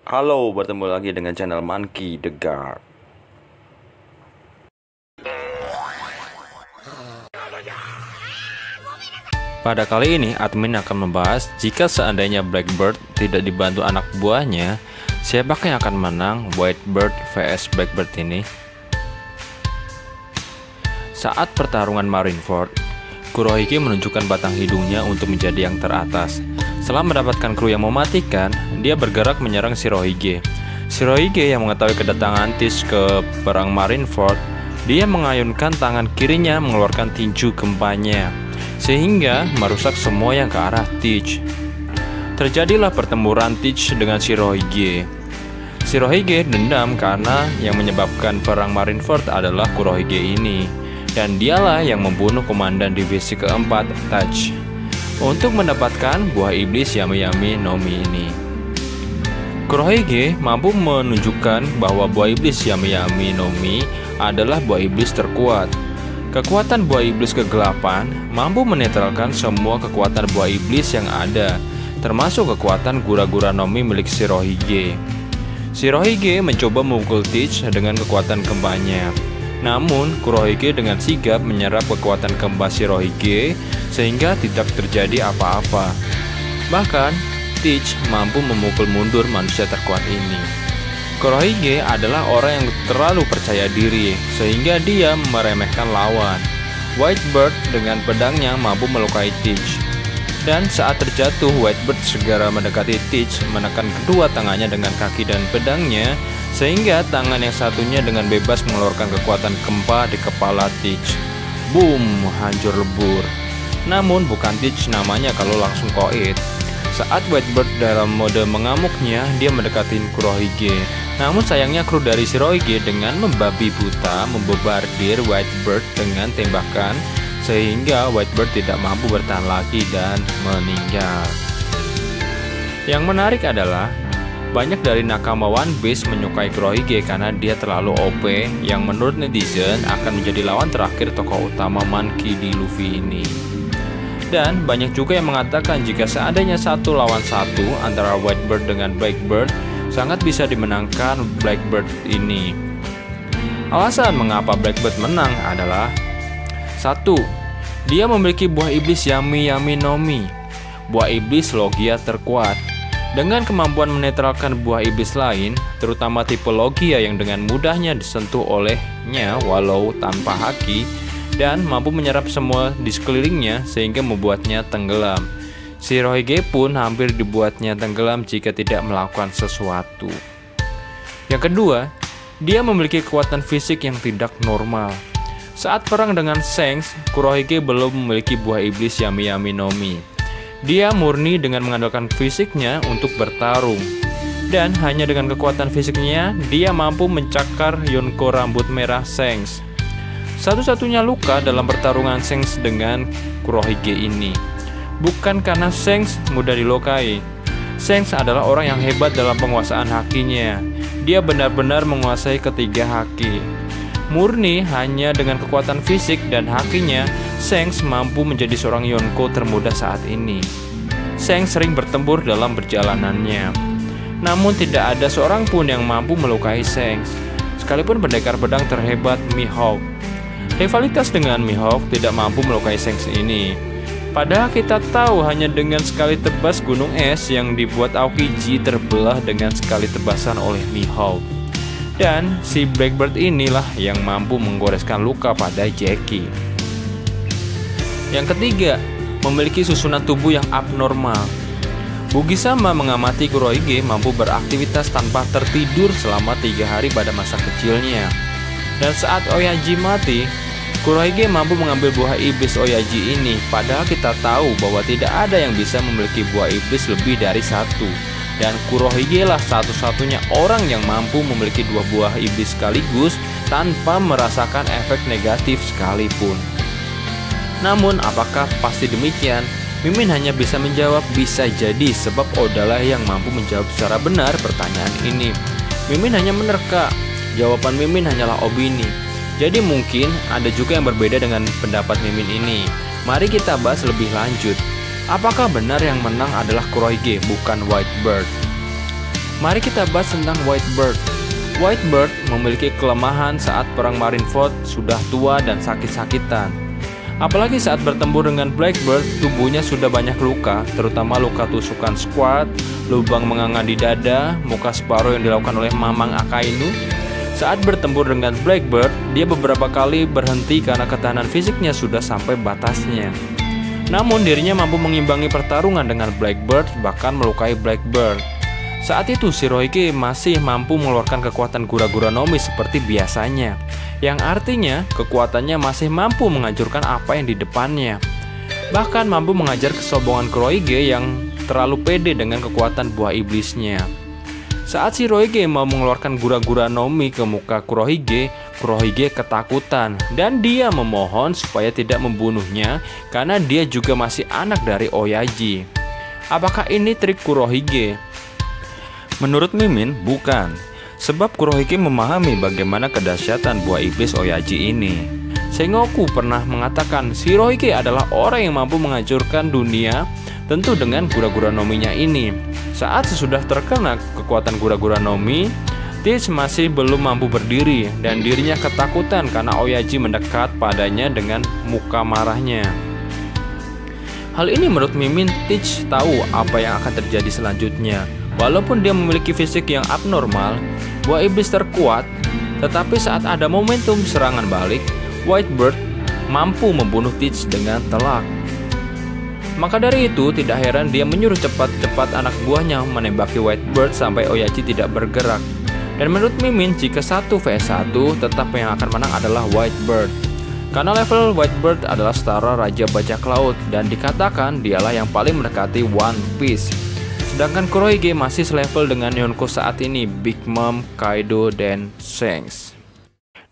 Halo, bertemu lagi dengan channel Monkey the Guard. Pada kali ini, admin akan membahas jika seandainya Blackbird tidak dibantu anak buahnya, siapakah yang akan menang Whitebird vs Blackbird ini? Saat pertarungan Marineford, Kurohige menunjukkan batang hidungnya untuk menjadi yang teratas. Setelah mendapatkan kru yang mematikan, dia bergerak menyerang Shirohige. Shirohige yang mengetahui kedatangan Teach ke perang Marineford, dia mengayunkan tangan kirinya mengeluarkan tinju gempanya, sehingga merusak semua yang ke arah Teach. Terjadilah pertempuran Teach dengan Shirohige. Shirohige dendam karena yang menyebabkan perang Marineford adalah Kurohige ini, dan dialah yang membunuh komandan divisi keempat, Touch, untuk mendapatkan buah iblis Yami Yami no Mi ini. Kurohige mampu menunjukkan bahwa buah iblis Yami Yami no Mi adalah buah iblis terkuat. Kekuatan buah iblis kegelapan mampu menetralkan semua kekuatan buah iblis yang ada, termasuk kekuatan Gura-Gura no Mi milik Shirohige. Shirohige mencoba memukul Teach dengan kekuatan kembanya. Namun, Kurohige dengan sigap menyerap kekuatan kembar Shirohige sehingga tidak terjadi apa-apa. Bahkan, Teach mampu memukul mundur manusia terkuat ini. Kurohige adalah orang yang terlalu percaya diri sehingga dia meremehkan lawan. Whitebird dengan pedangnya mampu melukai Teach. Dan saat terjatuh, Whitebird segera mendekati Teach, menekan kedua tangannya dengan kaki dan pedangnya, sehingga tangan yang satunya dengan bebas mengeluarkan kekuatan gempa di kepala Teach. Boom, hancur lebur. Namun bukan Teach namanya kalau langsung koit. Saat Whitebird dalam mode mengamuknya, dia mendekati Kurohige. Namun sayangnya kru dari Shirohige dengan membabi buta membobardir Whitebird dengan tembakan, sehingga Whitebird tidak mampu bertahan lagi dan meninggal. Yang menarik adalah banyak dari nakama One Piece menyukai Kurohige karena dia terlalu OP, yang menurut netizen akan menjadi lawan terakhir tokoh utama Monkey D. Luffy ini. Dan banyak juga yang mengatakan jika seandainya 1 lawan 1 antara Whitebird dengan Blackbird, sangat bisa dimenangkan Blackbird ini. Alasan mengapa Blackbird menang adalah 1. Dia memiliki buah iblis Yami Yami no Mi, buah iblis Logia terkuat. Dengan kemampuan menetralkan buah iblis lain, terutama tipe Logia yang dengan mudahnya disentuh olehnya walau tanpa haki, dan mampu menyerap semua di sekelilingnya sehingga membuatnya tenggelam. Shirohige pun hampir dibuatnya tenggelam jika tidak melakukan sesuatu. Yang kedua, dia memiliki kekuatan fisik yang tidak normal. Saat perang dengan Shanks, Kurohige belum memiliki buah iblis Yami Yami no Mi. Dia murni dengan mengandalkan fisiknya untuk bertarung. Dan hanya dengan kekuatan fisiknya, dia mampu mencakar Yonko rambut merah Shanks. Satu-satunya luka dalam pertarungan Shanks dengan Kurohige ini. Bukan karena Shanks mudah dilukai. Shanks adalah orang yang hebat dalam penguasaan hakinya. Dia benar-benar menguasai ketiga haki. Murni hanya dengan kekuatan fisik dan hakinya, Shanks mampu menjadi seorang Yonko termuda saat ini. Shanks sering bertempur dalam perjalanannya. Namun tidak ada seorang pun yang mampu melukai Shanks, sekalipun pendekar pedang terhebat Mihawk. Rivalitas dengan Mihawk tidak mampu melukai Shanks ini. Padahal kita tahu hanya dengan sekali tebas gunung es yang dibuat Aokiji terbelah dengan sekali tebasan oleh Mihawk. Dan si Blackbird inilah yang mampu menggoreskan luka pada Jackie. Yang ketiga, memiliki susunan tubuh yang abnormal. Bugisama mengamati Kurohige mampu beraktivitas tanpa tertidur selama 3 hari pada masa kecilnya. Dan saat Oyaji mati, Kurohige mampu mengambil buah iblis Oyaji ini. Padahal kita tahu bahwa tidak ada yang bisa memiliki buah iblis lebih dari 1. Dan Kurohige lah satu-satunya orang yang mampu memiliki 2 buah iblis sekaligus tanpa merasakan efek negatif sekalipun. Namun apakah pasti demikian? Mimin hanya bisa menjawab bisa jadi, sebab Oda lah yang mampu menjawab secara benar pertanyaan ini. Mimin hanya menerka. Jawaban Mimin hanyalah opini. Jadi mungkin ada juga yang berbeda dengan pendapat Mimin ini. Mari kita bahas lebih lanjut. Apakah benar yang menang adalah Kurohige bukan Whitebird? Mari kita bahas tentang Whitebird. Whitebird memiliki kelemahan saat perang Marineford sudah tua dan sakit-sakitan. Apalagi saat bertempur dengan Blackbird, tubuhnya sudah banyak luka, terutama luka tusukan Squad, lubang menganga di dada, muka Sparrow yang dilakukan oleh Mamang Akainu. Saat bertempur dengan Blackbird, dia beberapa kali berhenti karena ketahanan fisiknya sudah sampai batasnya. Namun dirinya mampu mengimbangi pertarungan dengan Blackbird, bahkan melukai Blackbird. Saat itu Shirohige masih mampu mengeluarkan kekuatan Gura-Gura Nomi seperti biasanya, yang artinya kekuatannya masih mampu menghancurkan apa yang di depannya. Bahkan mampu mengajar kesombongan Kurohige yang terlalu pede dengan kekuatan buah iblisnya. Saat Shirohige mau mengeluarkan Gura-Gura Nomi ke muka Kurohige, Kurohige ketakutan dan dia memohon supaya tidak membunuhnya karena dia juga masih anak dari Oyaji. Apakah ini trik Kurohige? Menurut Mimin, bukan. Sebab Kurohige memahami bagaimana kedahsyatan buah iblis Oyaji ini. Sengoku pernah mengatakan Shirohige adalah orang yang mampu menghancurkan dunia, tentu dengan Gura-Gura Nominya ini. Saat sesudah terkena kekuatan Gura-Gura Nomi, Teach masih belum mampu berdiri dan dirinya ketakutan karena Oyaji mendekat padanya dengan muka marahnya. Hal ini menurut Mimin, Teach tahu apa yang akan terjadi selanjutnya. Walaupun dia memiliki fisik yang abnormal, buah iblis terkuat, tetapi saat ada momentum serangan balik, Whitebird mampu membunuh Teach dengan telak. Maka dari itu, tidak heran dia menyuruh cepat-cepat anak buahnya menembaki Whitebird sampai Oyaji tidak bergerak. Dan menurut Mimin, jika 1 vs 1, tetap yang akan menang adalah Whitebird. Karena level Whitebird adalah setara Raja Bajak Laut dan dikatakan dialah yang paling mendekati One Piece. Sedangkan Kurohige masih selevel dengan Yonko saat ini, Big Mom, Kaido, dan Shanks.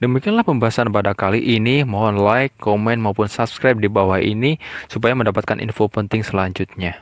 Demikianlah pembahasan pada kali ini. Mohon like, komen, maupun subscribe di bawah ini supaya mendapatkan info penting selanjutnya.